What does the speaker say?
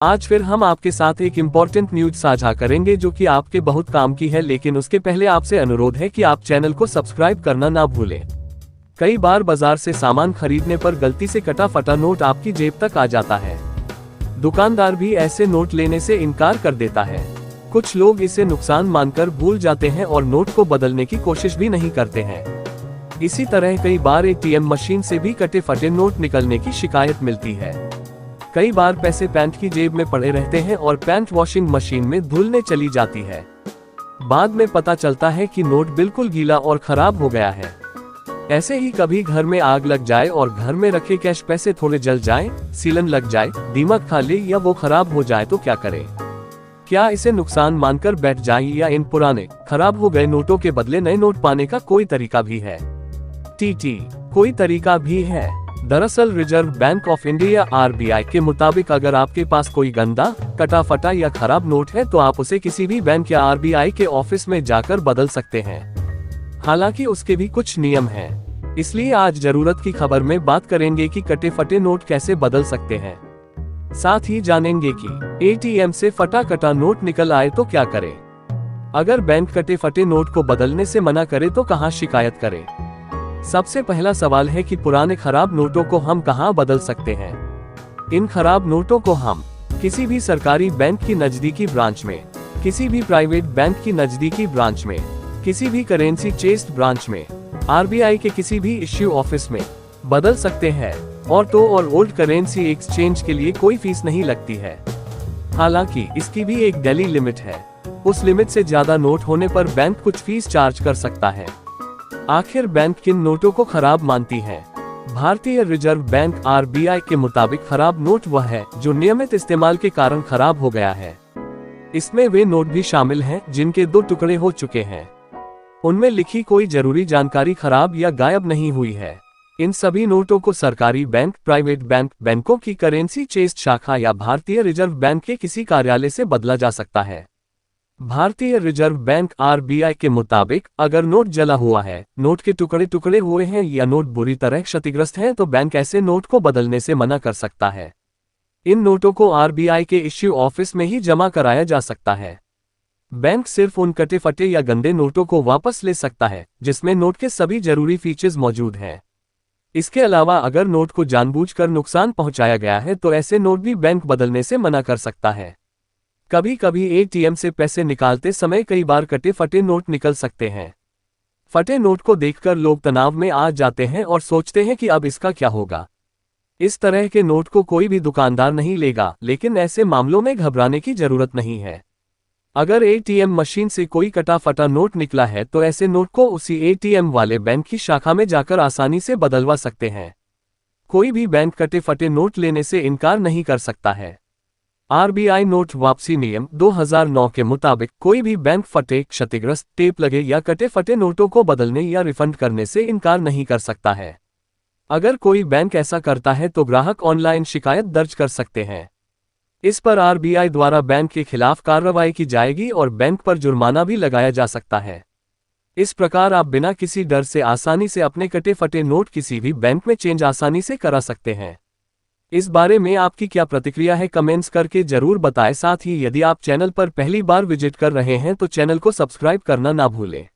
आज फिर हम आपके साथ एक इम्पोर्टेंट न्यूज साझा करेंगे जो कि आपके बहुत काम की है, लेकिन उसके पहले आपसे अनुरोध है कि आप चैनल को सब्सक्राइब करना ना भूलें। कई बार बाजार से सामान खरीदने पर गलती से कटा फटा नोट आपकी जेब तक आ जाता है। दुकानदार भी ऐसे नोट लेने से इनकार कर देता है। कुछ लोग इसे नुकसान मानकर भूल जाते हैं और नोट को बदलने की कोशिश भी नहीं करते हैं। इसी तरह कई बार एटीएम मशीन से भी कटे फटे नोट निकलने की शिकायत मिलती है। कई बार पैसे पैंट की जेब में पड़े रहते हैं और पैंट वॉशिंग मशीन में धुलने चली जाती है। बाद में पता चलता है कि नोट बिल्कुल गीला और खराब हो गया है। ऐसे ही कभी घर में आग लग जाए और घर में रखे कैश पैसे थोड़े जल जाएं, सीलन लग जाए, दीमक खा ले या वो खराब हो जाए तो क्या करें? क्या इसे नुकसान मानकर बैठ जाएं या इन पुराने खराब हो गए नोटों के बदले नए नोट पाने का कोई तरीका भी है? कोई तरीका भी है। दरअसल reserve bank of India RBI के मुताबिक अगर आपके पास कोई गंदा, कटा फटा या खराब नोट है तो आप उसे किसी भी बैंक या आरबीआई के ऑफिस में जाकर बदल सकते हैं। हालांकि उसके भी कुछ नियम हैं। इसलिए आज जरूरत की खबर में बात करेंगे कि कटे फटे नोट कैसे बदल सकते हैं। साथ ही जानेंगे कि एटीएम से फटा कटा नोट निकल आए तो क्या करें। अगर बैंक कटे फटे नोट को बदलने से मना करे तो कहां शिकायत करें। सबसे पहला सवाल है कि पुराने खराब नोटों को हम कहां बदल सकते हैं। इन खराब नोटों को हम किसी भी सरकारी बैंक की नजदीकी ब्रांच में, किसी भी प्राइवेट बैंक की नजदीकी ब्रांच में, किसी भी करेंसी चेस्ट ब्रांच में, आरबीआई के किसी भी इश्यू ऑफिस में बदल सकते हैं। और ओल्ड करेंसी एक्सचेंज के लिए कोई फीस नहीं लगती है। हालांकि इसकी भी एक डेली लिमिट है। उस लिमिट से ज्यादा नोट होने पर बैंक कुछ फीस चार्ज कर सकता है। आखिर बैंक किन नोटों को खराब मानती है? भारतीय रिजर्व बैंक आरबीआई के मुताबिक खराब नोट वह है जो नियमित इस्तेमाल के कारण खराब हो गया है। इसमें वे नोट भी शामिल हैं जिनके 2 टुकड़े हो चुके हैं। उनमें लिखी कोई जरूरी जानकारी खराब या गायब नहीं हुई है। इन सभी नोटों को सरकारी बैंक, प्राइवेट बैंक, बैंकों की करेंसी चेस्ट शाखा या भारतीय रिजर्व बैंक के किसी कार्यालय से बदला जा सकता है। भारतीय रिजर्व बैंक आरबीआई के मुताबिक अगर नोट जला हुआ है, नोट के टुकड़े टुकड़े हुए हैं या नोट बुरी तरह क्षतिग्रस्त हैं तो बैंक ऐसे नोट को बदलने से मना कर सकता है। इन नोटों को आरबीआई के इश्यू ऑफिस में ही जमा कराया जा सकता है। बैंक सिर्फ उन कटे फटे या गंदे नोटों को वापस ले सकता है जिसमें नोट के सभी जरूरी फीचर्स मौजूद हैं। इसके अलावा अगर नोट को जानबूझकर नुकसान पहुंचाया गया है तो ऐसे नोट भी बैंक बदलने से मना कर सकता है। कभी कभी एटीएम से पैसे निकालते समय कई बार कटे फटे नोट निकल सकते हैं। फटे नोट को देखकर लोग तनाव में आ जाते हैं और सोचते हैं कि अब इसका क्या होगा। इस तरह के नोट को कोई भी दुकानदार नहीं लेगा, लेकिन ऐसे मामलों में घबराने की जरूरत नहीं है। अगर एटीएम मशीन से कोई कटा फटा नोट निकला है तो ऐसे नोट को उसी एटीएम वाले बैंक की शाखा में जाकर आसानी से बदलवा सकते हैं। कोई भी बैंक कटे फटे नोट लेने से इनकार नहीं कर सकता है। आरबीआई नोट वापसी नियम 2009 के मुताबिक कोई भी बैंक फटे, क्षतिग्रस्त, टेप लगे या कटे फटे नोटों को बदलने या रिफंड करने से इनकार नहीं कर सकता है। अगर कोई बैंक ऐसा करता है तो ग्राहक ऑनलाइन शिकायत दर्ज कर सकते हैं। इस पर आरबीआई द्वारा बैंक के खिलाफ कार्रवाई की जाएगी और बैंक पर जुर्माना भी लगाया जा सकता है। इस प्रकार आप बिना किसी डर से आसानी से अपने कटे फटे नोट किसी भी बैंक में चेंज आसानी से करा सकते हैं। इस बारे में आपकी क्या प्रतिक्रिया है, कमेंट्स करके जरूर बताएं। साथ ही यदि आप चैनल पर पहली बार विजिट कर रहे हैं तो चैनल को सब्सक्राइब करना ना भूलें।